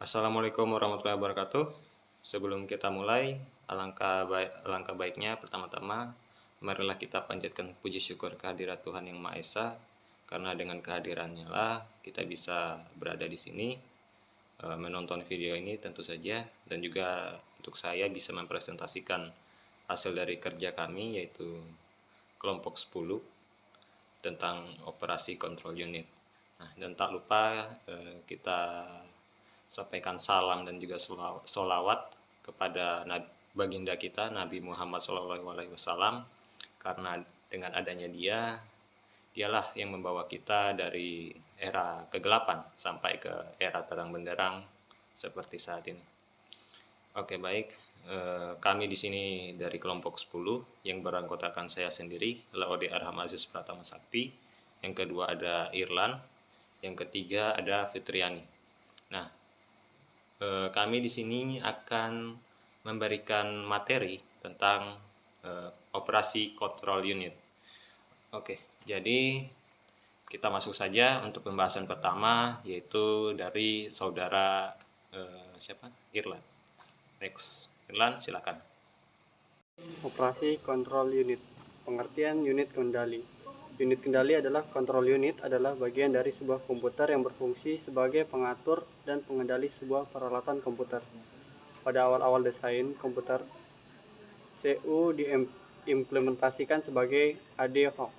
Assalamualaikum warahmatullahi wabarakatuh. Sebelum kita mulai, alangkah baiknya pertama-tama marilah kita panjatkan puji syukur kehadirat Tuhan Yang Maha Esa, karena dengan kehadirannya lah kita bisa berada di sini menonton video ini tentu saja, dan juga untuk saya bisa mempresentasikan hasil dari kerja kami, yaitu kelompok 10 tentang operasi kontrol unit. Nah, dan tak lupa kita sampaikan salam dan juga sholawat kepada baginda kita Nabi Muhammad SAW, karena dengan adanya dialah yang membawa kita dari era kegelapan sampai ke era terang benderang seperti saat ini. Oke, baik. Kami di sini dari kelompok 10 yang beranggotakan saya sendiri, Laode Arham Aziz Pratama Sakti. Yang kedua ada Irlan. Yang ketiga ada Fitriani. Nah, kami di sini akan memberikan materi tentang operasi kontrol unit. Oke, jadi kita masuk saja untuk pembahasan pertama, yaitu dari saudara Irlan. Next, Irlan, silakan. Operasi kontrol unit. Pengertian unit kendali. Unit kendali adalah kontrol unit adalah bagian dari sebuah komputer yang berfungsi sebagai pengatur dan pengendali sebuah peralatan komputer. Pada awal-awal desain komputer, CU diimplementasikan sebagai ad hoc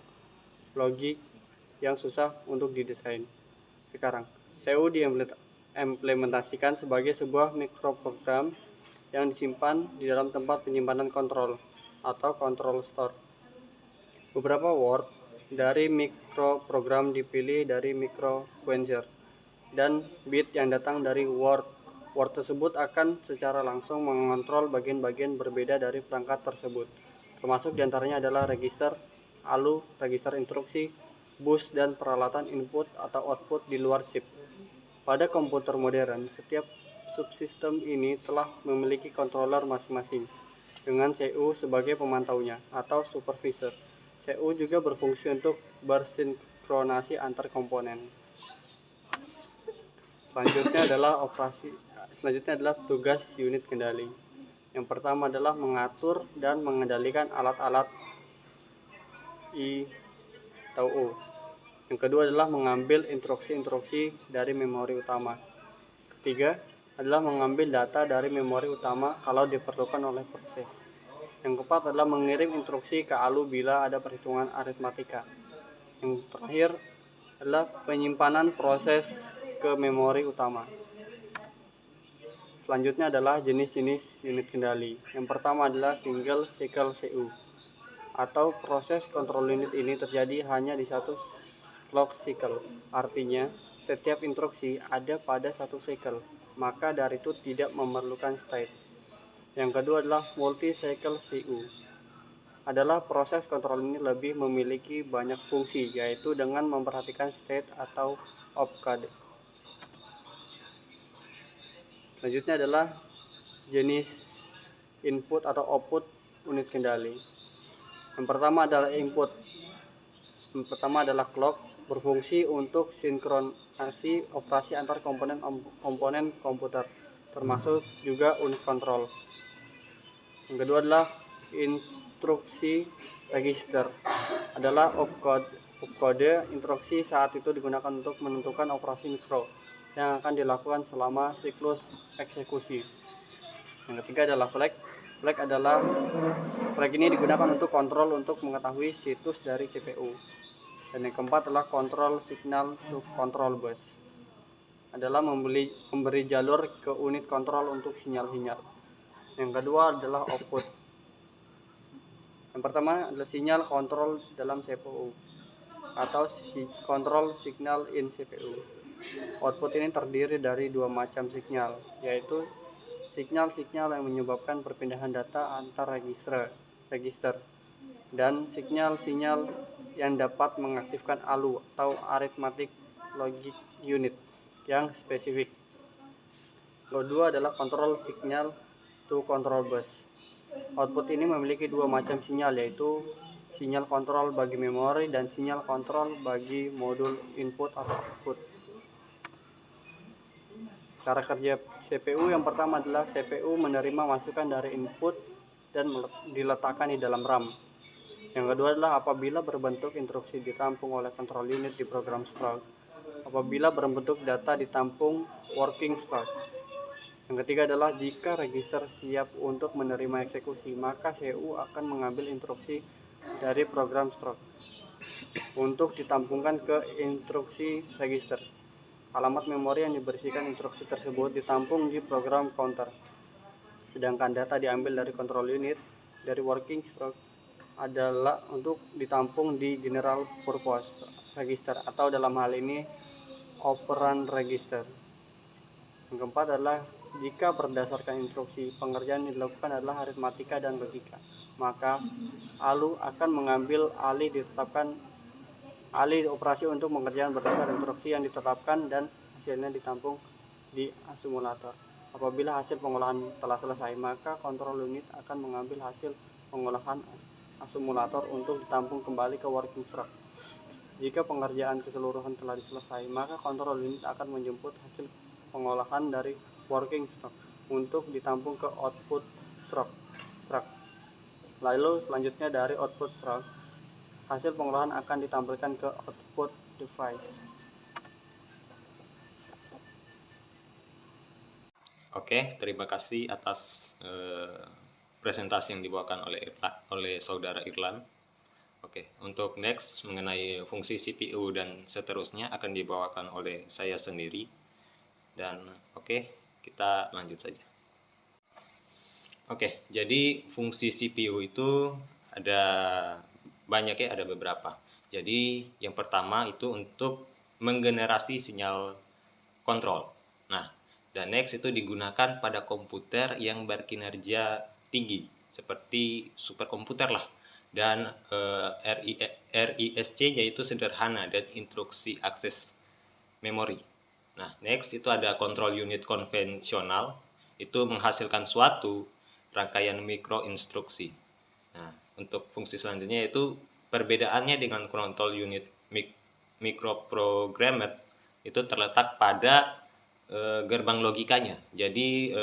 logik yang susah untuk didesain. Sekarang, CU diimplementasikan sebagai sebuah mikroprogram yang disimpan di dalam tempat penyimpanan kontrol atau control store. Beberapa word dari mikroprogram dipilih dari microsequencer, dan bit yang datang dari word tersebut akan secara langsung mengontrol bagian-bagian berbeda dari perangkat tersebut, termasuk diantaranya adalah register, ALU, register instruksi, bus, dan peralatan input atau output di luar chip. Pada komputer modern, setiap subsistem ini telah memiliki controller masing-masing, dengan CU sebagai pemantaunya atau supervisor. CU juga berfungsi untuk bersinkronasi antar komponen. Selanjutnya adalah tugas unit kendali. Yang pertama adalah mengatur dan mengendalikan alat-alat I atau U. Yang kedua adalah mengambil instruksi-instruksi dari memori utama. Ketiga adalah mengambil data dari memori utama kalau diperlukan oleh proses. Yang keempat adalah mengirim instruksi ke ALU bila ada perhitungan aritmatika. Yang terakhir adalah penyimpanan proses ke memori utama. Selanjutnya adalah jenis-jenis unit kendali. Yang pertama adalah single cycle CU, atau proses kontrol unit ini terjadi hanya di satu clock cycle. Artinya, setiap instruksi ada pada satu cycle, maka dari itu tidak memerlukan state. Yang kedua adalah multi-cycle CU. Adalah proses kontrol ini lebih memiliki banyak fungsi, yaitu dengan memperhatikan state atau opcode. Selanjutnya adalah jenis input atau output unit kendali. Yang pertama adalah input. Yang pertama adalah clock, berfungsi untuk sinkronasi operasi antar komponen komputer, termasuk juga unit kontrol. Yang kedua adalah instruksi register, adalah opcode instruksi saat itu digunakan untuk menentukan operasi mikro yang akan dilakukan selama siklus eksekusi. Yang ketiga adalah flag. Flag ini digunakan untuk kontrol untuk mengetahui situs dari CPU. Dan yang keempat adalah control signal to control bus, adalah memberi jalur ke unit kontrol untuk sinyal-sinyal. Yang kedua adalah output. Yang pertama adalah sinyal kontrol dalam CPU atau control signal in CPU. Output ini terdiri dari dua macam sinyal, yaitu sinyal-sinyal yang menyebabkan perpindahan data antar register, dan sinyal-sinyal yang dapat mengaktifkan ALU atau arithmetic logic unit yang spesifik. Kedua adalah control signal to control bus. Output ini memiliki dua macam sinyal, yaitu sinyal kontrol bagi memori dan sinyal kontrol bagi modul input atau output. Cara kerja CPU yang pertama adalah CPU menerima masukan dari input dan diletakkan di dalam RAM. Yang kedua adalah apabila berbentuk instruksi ditampung oleh control unit di program stroke. Apabila berbentuk data ditampung working stroke. Yang ketiga adalah jika register siap untuk menerima eksekusi, maka CPU akan mengambil instruksi dari program stroke untuk ditampungkan ke instruksi register. Alamat memori yang dibersihkan instruksi tersebut ditampung di program counter. Sedangkan data diambil dari control unit dari working stroke adalah untuk ditampung di general purpose register atau dalam hal ini operand register. Yang keempat adalah jika berdasarkan instruksi pengerjaan yang dilakukan adalah aritmatika dan logika, maka ALU akan mengambil alih operasi untuk mengerjakan berdasarkan instruksi yang ditetapkan dan hasilnya ditampung di akumulator. Apabila hasil pengolahan telah selesai, maka kontrol unit akan mengambil hasil pengolahan akumulator untuk ditampung kembali ke working stroke. Jika pengerjaan keseluruhan telah selesai, maka kontrol unit akan menjemput hasil pengolahan dari working stroke untuk ditampung ke output stroke. Lalu selanjutnya dari output stroke, hasil pengolahan akan ditampilkan ke output device. Oke, terima kasih atas presentasi yang dibawakan oleh saudara Irlan. Oke, untuk next mengenai fungsi CPU dan seterusnya akan dibawakan oleh saya sendiri. Dan oke, kita lanjut saja. Oke, jadi fungsi CPU itu ada banyak ya, ada beberapa. Jadi yang pertama itu untuk menggenerasi sinyal kontrol. Nah, dan next itu digunakan pada komputer yang berkinerja tinggi seperti superkomputer lah. Dan RISC yaitu sederhana dan instruksi akses memori. Nah, next itu ada control unit konvensional, itu menghasilkan suatu rangkaian mikroinstruksi. Nah, untuk fungsi selanjutnya yaitu perbedaannya dengan control unit microprogrammer itu terletak pada gerbang logikanya. Jadi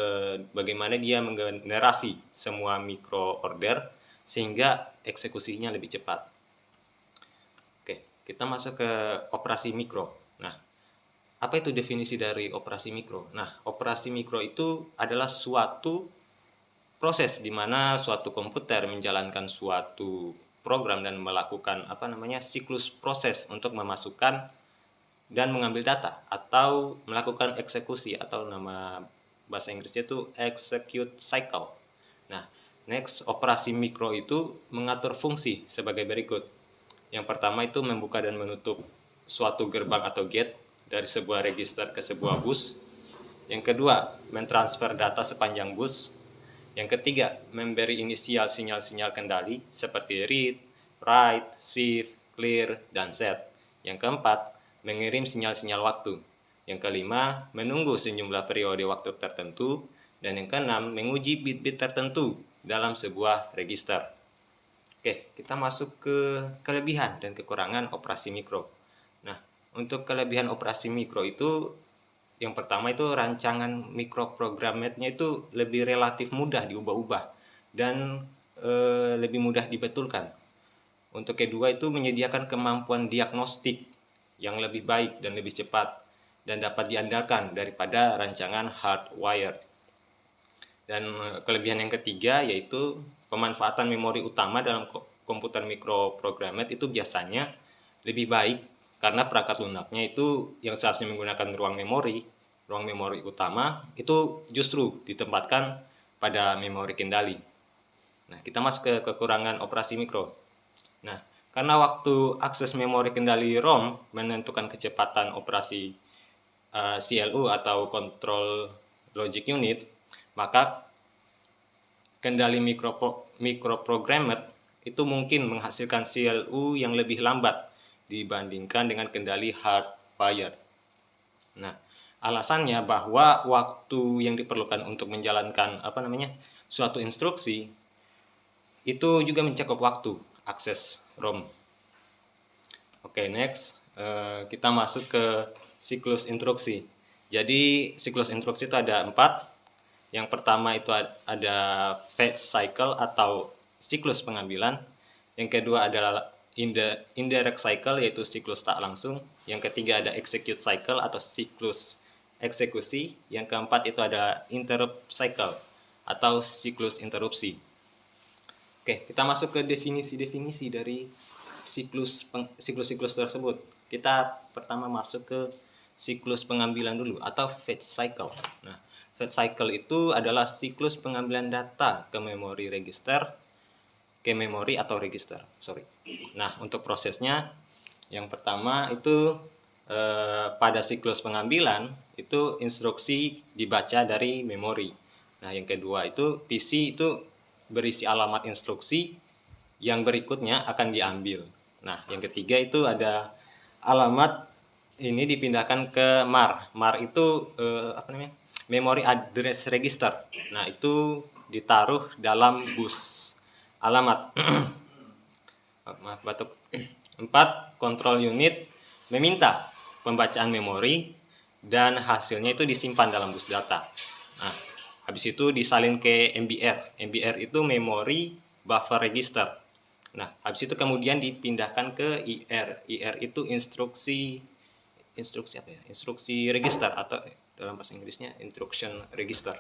bagaimana dia menggenerasi semua micro order sehingga eksekusinya lebih cepat. Oke, kita masuk ke operasi mikro. Nah, apa itu definisi dari operasi mikro? Nah, operasi mikro itu adalah suatu proses di mana suatu komputer menjalankan suatu program dan melakukan siklus proses untuk memasukkan dan mengambil data atau melakukan eksekusi atau nama bahasa Inggrisnya itu execute cycle. Nah, next operasi mikro itu mengatur fungsi sebagai berikut. Yang pertama itu membuka dan menutup suatu gerbang atau gate dari sebuah register ke sebuah bus. Yang kedua, mentransfer data sepanjang bus. Yang ketiga, memberi inisial sinyal-sinyal kendali seperti read, write, shift, clear, dan set. Yang keempat, mengirim sinyal-sinyal waktu. Yang kelima, menunggu sejumlah periode waktu tertentu. Dan yang keenam, menguji bit-bit tertentu dalam sebuah register. Oke, kita masuk ke kelebihan dan kekurangan operasi mikro. Nah, untuk kelebihan operasi mikro itu, yang pertama itu rancangan mikroprogramnya itu lebih relatif mudah diubah-ubah dan lebih mudah dibetulkan. Untuk kedua itu menyediakan kemampuan diagnostik yang lebih baik dan lebih cepat dan dapat diandalkan daripada rancangan hardware. Dan kelebihan yang ketiga yaitu pemanfaatan memori utama dalam komputer mikroprogrammer itu biasanya lebih baik karena perangkat lunaknya itu yang seharusnya menggunakan ruang memori utama itu justru ditempatkan pada memori kendali. Nah, kita masuk ke kekurangan operasi mikro. Nah, karena waktu akses memori kendali ROM menentukan kecepatan operasi CLU atau Control Logic Unit, maka kendali mikroprogrammer itu mungkin menghasilkan CLU yang lebih lambat dibandingkan dengan kendali hardware. Nah, alasannya bahwa waktu yang diperlukan untuk menjalankan suatu instruksi itu juga mencakup waktu akses ROM. Oke, next kita masuk ke siklus instruksi. Jadi siklus instruksi itu ada 4. Yang pertama itu ada fetch cycle atau siklus pengambilan. Yang kedua adalah indirect cycle, yaitu siklus tak langsung. Yang ketiga ada execute cycle atau siklus eksekusi. Yang keempat itu ada interrupt cycle atau siklus interupsi. Oke, kita masuk ke definisi-definisi dari siklus-siklus tersebut. Kita pertama masuk ke siklus pengambilan dulu atau fetch cycle. Nah, fetch cycle itu adalah siklus pengambilan data ke memori atau register. Nah, untuk prosesnya yang pertama itu pada siklus pengambilan itu instruksi dibaca dari memori. Nah, yang kedua itu PC itu berisi alamat instruksi, yang berikutnya akan diambil. Nah, yang ketiga itu ada alamat ini dipindahkan ke MAR. MAR itu Memory Address Register. Nah, itu ditaruh dalam bus alamat. Maaf, batuk. 4. Control unit meminta pembacaan memori dan hasilnya itu disimpan dalam bus data. Nah, habis itu disalin ke MBR. MBR itu Memory Buffer Register. Nah, habis itu kemudian dipindahkan ke IR. IR itu instruksi register atau dalam bahasa Inggrisnya instruction register.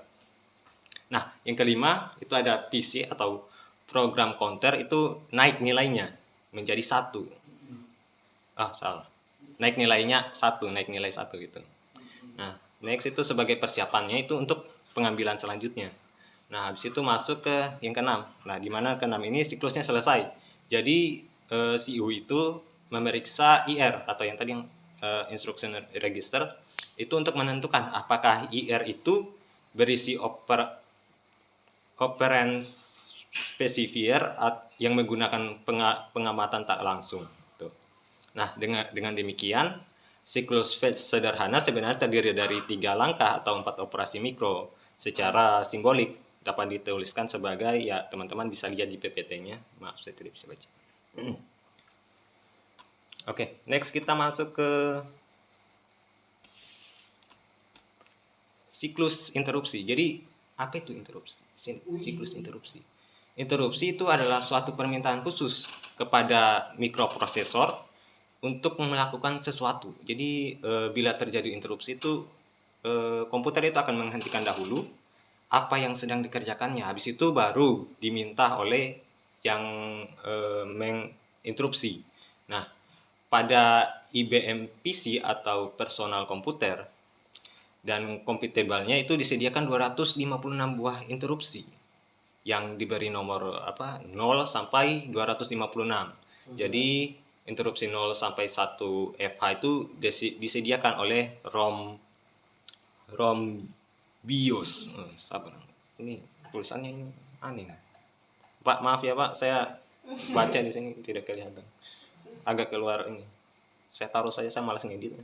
Nah, yang kelima itu ada PC atau program counter, itu naik nilainya menjadi 1. Salah. Naik nilai 1 gitu. Nah, next itu sebagai persiapannya itu untuk pengambilan selanjutnya. Nah, habis itu masuk ke yang keenam. Nah, di mana keenam ini siklusnya selesai. Jadi CU itu memeriksa IR atau yang tadi instruction register itu untuk menentukan apakah IR itu berisi operand specifier yang menggunakan pengamatan tak langsung. Nah, dengan demikian siklus fetch sederhana sebenarnya terdiri dari 3 langkah atau 4 operasi mikro. Secara simbolik dapat dituliskan sebagai, ya teman-teman bisa lihat di PPT-nya. Maaf, saya tidak bisa baca. Oke, next kita masuk ke siklus interupsi. Jadi, apa itu interupsi? Siklus interupsi. Interupsi itu adalah suatu permintaan khusus kepada mikroprosesor untuk melakukan sesuatu. Jadi, bila terjadi interupsi itu, komputer itu akan menghentikan dahulu apa yang sedang dikerjakannya. Habis itu baru diminta oleh yang menginterupsi. Nah, pada IBM PC atau personal komputer dan kompatibilnya itu disediakan 256 buah interupsi yang diberi nomor 0 sampai 256. Jadi interupsi 0 sampai 1 FH itu disediakan oleh ROM BIOS. Sabar. Ini tulisannya ini aneh. Pak, maaf ya Pak, saya baca di sini tidak kelihatan. Agak keluar ini. Saya taruh saja, saya malas ngedit.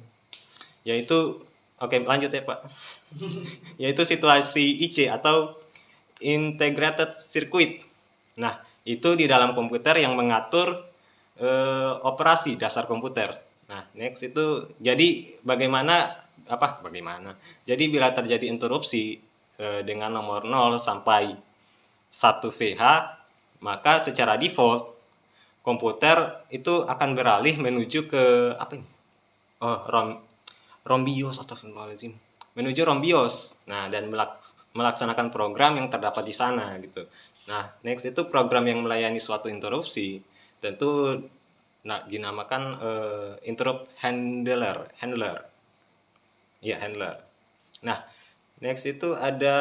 Yaitu, oke, lanjut ya Pak. Yaitu situasi IC atau integrated circuit. Nah, itu di dalam komputer yang mengatur operasi dasar komputer. Nah, next itu jadi bagaimana? Jadi bila terjadi interupsi dengan nomor 0 sampai 1 VH, maka secara default komputer itu akan beralih menuju ke ROM BIOS atau menuju ROM BIOS. Nah, dan melaksanakan program yang terdapat di sana gitu. Nah, next itu program yang melayani suatu interupsi tentu dinamakan interrupt handler. Ya, handler. Nah, next itu ada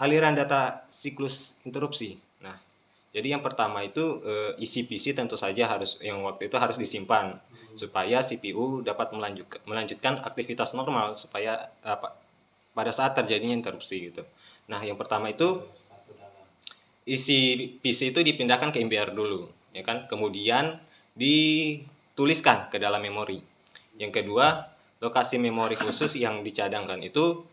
aliran data siklus interupsi. Nah, jadi yang pertama itu isi PC tentu saja waktu itu harus disimpan supaya CPU dapat melanjutkan aktivitas normal supaya pada saat terjadinya interupsi gitu. Nah, yang pertama itu isi PC itu dipindahkan ke MBR dulu, ya kan? Kemudian dituliskan ke dalam memori. Yang kedua, lokasi memori khusus yang dicadangkan itu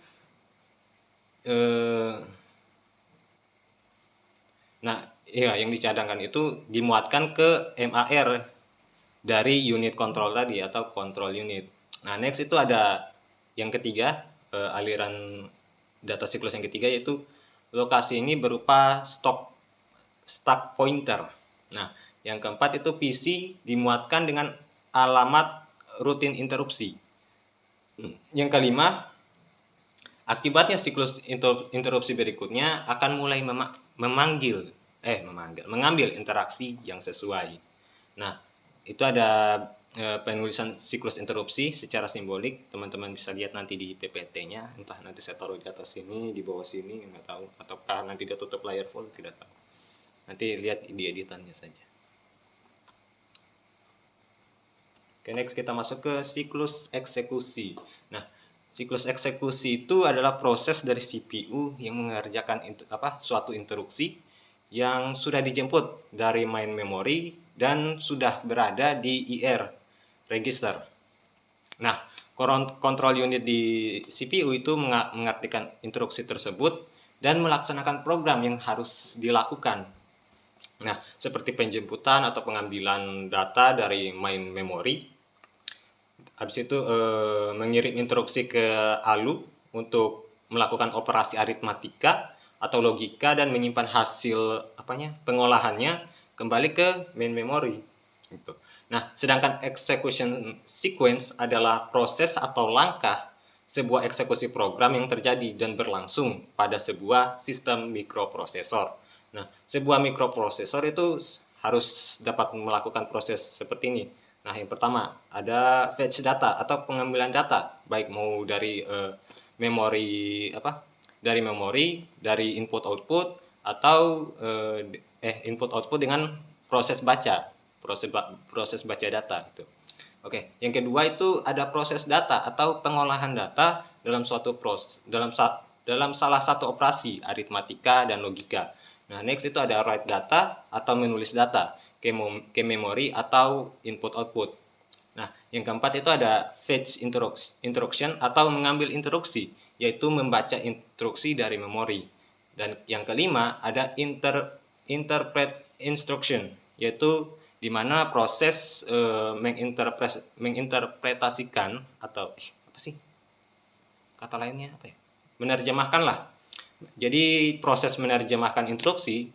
yang dicadangkan itu dimuatkan ke MAR dari unit kontrol tadi atau control unit. Nah, next itu ada yang ketiga, aliran data siklus yang ketiga, yaitu lokasi ini berupa stack pointer. Nah, yang keempat itu PC dimuatkan dengan alamat rutin interupsi. Yang kelima, akibatnya siklus interupsi berikutnya akan mulai mengambil interaksi yang sesuai. Nah, itu ada penulisan siklus interupsi secara simbolik. Teman-teman bisa lihat nanti di PPT-nya, entah nanti saya taruh di atas sini, di bawah sini, nggak tahu, ataukah nanti dia tutup layar full, tidak tahu. Nanti lihat di editannya saja. Oke, next kita masuk ke siklus eksekusi. Nah, siklus eksekusi itu adalah proses dari CPU yang mengerjakan suatu instruksi yang sudah dijemput dari main memory dan sudah berada di IR register. Nah, kontrol unit di CPU itu mengartikan instruksi tersebut dan melaksanakan program yang harus dilakukan. Nah, seperti penjemputan atau pengambilan data dari main memory. Habis itu mengirim instruksi ke ALU untuk melakukan operasi aritmatika atau logika dan menyimpan hasil pengolahannya kembali ke main memory. Gitu. Nah, sedangkan execution sequence adalah proses atau langkah sebuah eksekusi program yang terjadi dan berlangsung pada sebuah sistem mikroprosesor. Nah, sebuah mikroprosesor itu harus dapat melakukan proses seperti ini. Nah, yang pertama ada fetch data atau pengambilan data, baik mau dari memori dari input output atau input output dengan proses baca data gitu. Oke, yang kedua itu ada proses data atau pengolahan data dalam salah satu operasi aritmatika dan logika. Nah, next itu ada write data atau menulis data ke memori atau input output. Nah, yang keempat itu ada fetch instruction atau mengambil instruksi, yaitu membaca instruksi dari memori. Dan yang kelima ada interpret instruction, yaitu di mana proses menginterpretasikan atau kata lainnya menerjemahkan lah. Jadi proses menerjemahkan instruksi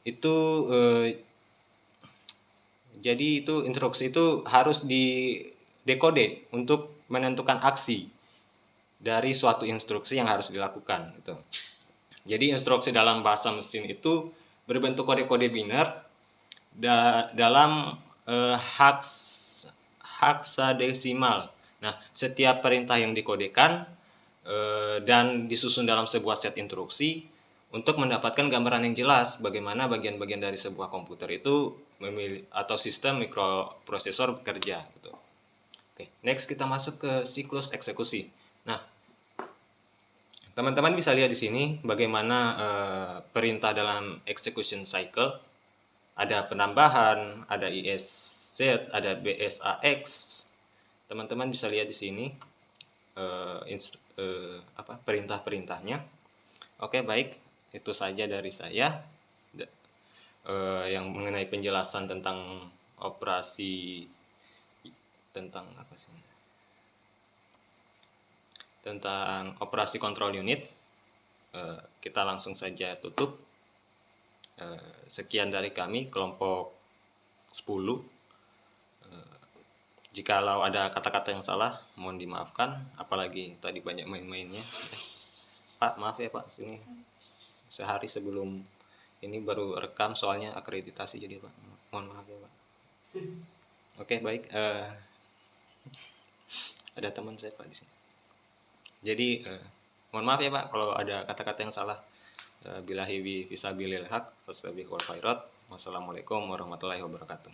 itu instruksi itu harus didekode untuk menentukan aksi dari suatu instruksi yang harus dilakukan gitu. Jadi instruksi dalam bahasa mesin itu berbentuk kode-kode biner dalam heksadesimal. Nah, setiap perintah yang dikodekan dan disusun dalam sebuah set instruksi untuk mendapatkan gambaran yang jelas bagaimana bagian-bagian dari sebuah komputer itu atau sistem mikroprosesor bekerja gitu. Oke, next kita masuk ke siklus eksekusi. Nah, teman-teman bisa lihat di sini bagaimana perintah dalam execution cycle. Ada penambahan, ada ISZ, ada BSAX. Teman-teman bisa lihat di sini perintah-perintahnya. Oke, baik, itu saja dari saya yang mengenai penjelasan tentang operasi tentang operasi kontrol unit. Kita langsung saja tutup. Sekian dari kami kelompok 10. Jikalau ada kata-kata yang salah mohon dimaafkan, apalagi tadi banyak main-mainnya. Pak, maaf ya Pak, sini sehari sebelum ini baru rekam soalnya akreditasi, jadi Pak mohon maaf ya Pak. Oke, baik, ada teman saya Pak di sini. Jadi mohon maaf ya Pak kalau ada kata-kata yang salah. Billahi fisabilil haq, wassalamualaikum warahmatullahi wabarakatuh.